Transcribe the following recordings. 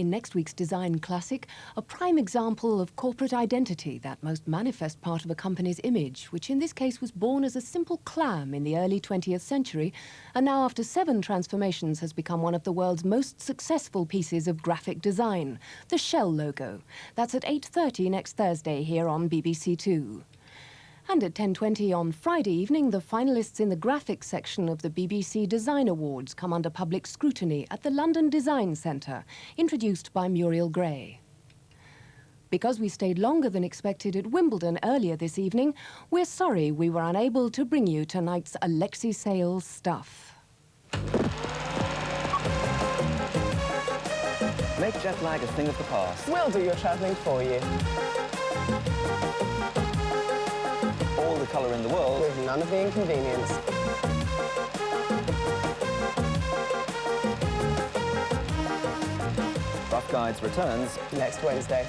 In next week's Design Classic, a prime example of corporate identity, that most manifest part of a company's image, which in this case was born as a simple clam in the early 20th century, and now after 7 transformations has become one of the world's most successful pieces of graphic design, the Shell logo. That's at 8:30 next Thursday here on BBC Two. And at 10:20 on Friday evening, the finalists in the graphics section of the BBC Design Awards come under public scrutiny at the London Design Centre, introduced by Muriel Gray. Because we stayed longer than expected at Wimbledon earlier this evening, we're sorry we were unable to bring you tonight's Alexei Sales stuff. Make jet lag a thing of the past. We'll do your travelling for you. All the colour in the world. With none of the inconvenience. Rough Guides returns next Wednesday.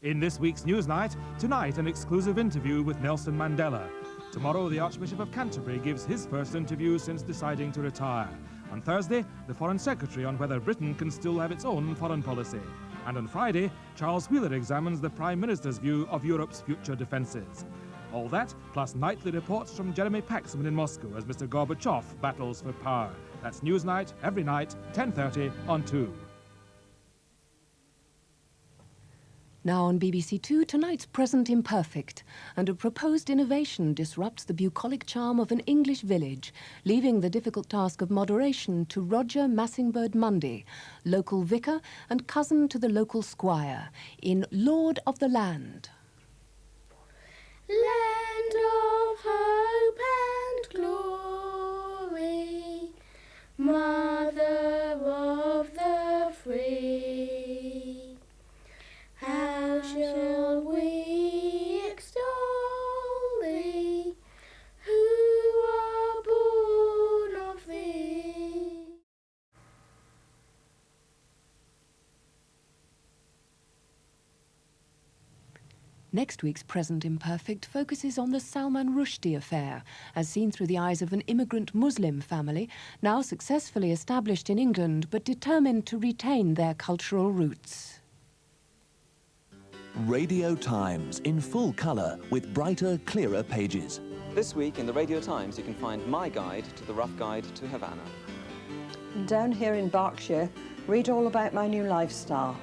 In this week's Newsnight, tonight an exclusive interview with Nelson Mandela. Tomorrow, the Archbishop of Canterbury gives his first interview since deciding to retire. On Thursday, the Foreign Secretary on whether Britain can still have its own foreign policy. And on Friday, Charles Wheeler examines the Prime Minister's view of Europe's future defences. All that, plus nightly reports from Jeremy Paxman in Moscow as Mr. Gorbachev battles for power. That's Newsnight, every night, 10:30 on 2. Now on BBC Two, tonight's Present Imperfect, and a proposed innovation disrupts the bucolic charm of an English village, leaving the difficult task of moderation to Roger Massingbird Mundy, local vicar and cousin to the local squire, in Lord of the Land. Land of hope and glory, mother of the free, how shall we extol thee, who are born of thee? Next week's Present Imperfect focuses on the Salman Rushdie affair, as seen through the eyes of an immigrant Muslim family, now successfully established in England but determined to retain their cultural roots. Radio Times in full colour with brighter, clearer pages. This week in the Radio Times you can find my guide to the Rough Guide to Havana. Down here in Berkshire, read all about my new lifestyle.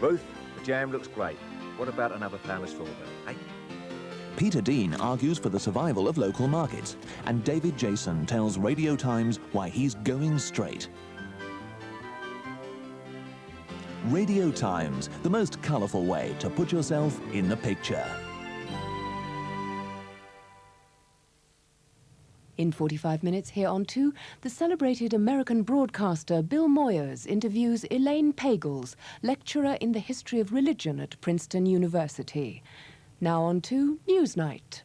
Ruth, the jam looks great. What about another pound of strawberry, eh? Peter Dean argues for the survival of local markets, and David Jason tells Radio Times why he's going straight. Radio Times, the most colourful way to put yourself in the picture. In 45 minutes here on 2, the celebrated American broadcaster Bill Moyers interviews Elaine Pagels, lecturer in the history of religion at Princeton University. Now on 2, Newsnight.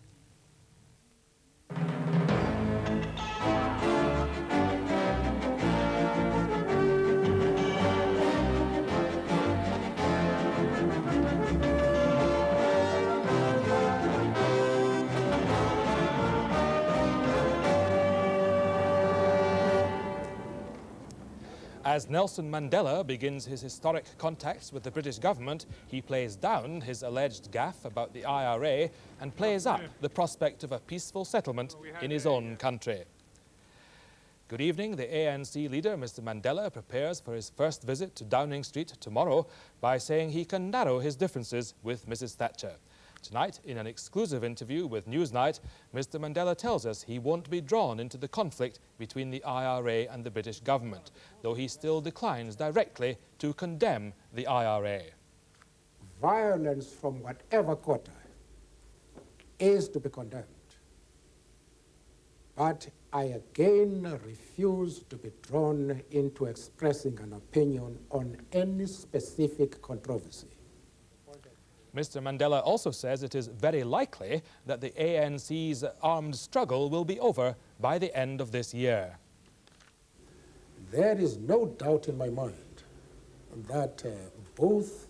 As Nelson Mandela begins his historic contacts with the British government, he plays down his alleged gaffe about the IRA and plays up the prospect of a peaceful settlement in his own country. Good evening. The ANC leader, Mr. Mandela, prepares for his first visit to Downing Street tomorrow by saying he can narrow his differences with Mrs. Thatcher. Tonight, in an exclusive interview with Newsnight, Mr. Mandela tells us he won't be drawn into the conflict between the IRA and the British government, though he still declines directly to condemn the IRA. Violence from whatever quarter is to be condemned. But I again refuse to be drawn into expressing an opinion on any specific controversy. Mr. Mandela also says it is very likely that the ANC's armed struggle will be over by the end of this year. There is no doubt in my mind that both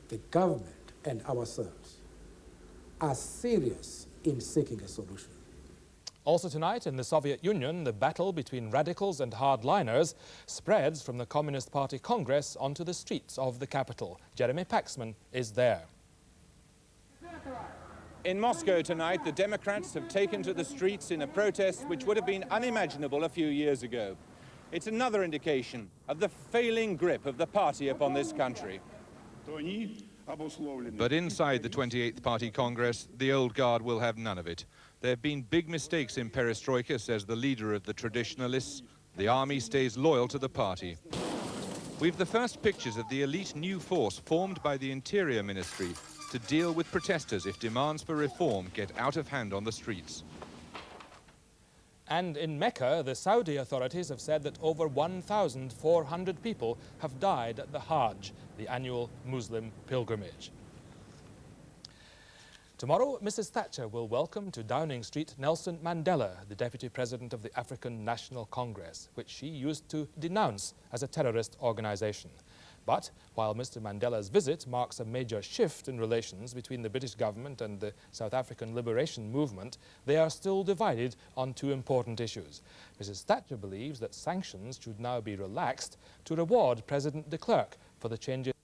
the government and ourselves are serious in seeking a solution. Also tonight, in the Soviet Union, the battle between radicals and hardliners spreads from the Communist Party Congress onto the streets of the capital. Jeremy Paxman is there. In Moscow tonight, the Democrats have taken to the streets in a protest which would have been unimaginable a few years ago. It's another indication of the failing grip of the party upon this country. But inside the 28th Party Congress, the old guard will have none of it. There have been big mistakes in perestroika, says the leader of the traditionalists. The army stays loyal to the party. We've the first pictures of the elite new force formed by the Interior Ministry to deal with protesters if demands for reform get out of hand on the streets. And in Mecca, the Saudi authorities have said that over 1,400 people have died at the Hajj, the annual Muslim pilgrimage. Tomorrow, Mrs. Thatcher will welcome to Downing Street Nelson Mandela, the Deputy President of the African National Congress, which she used to denounce as a terrorist organization. But while Mr. Mandela's visit marks a major shift in relations between the British government and the South African Liberation Movement, they are still divided on two important issues. Mrs. Thatcher believes that sanctions should now be relaxed to reward President de Klerk for the changes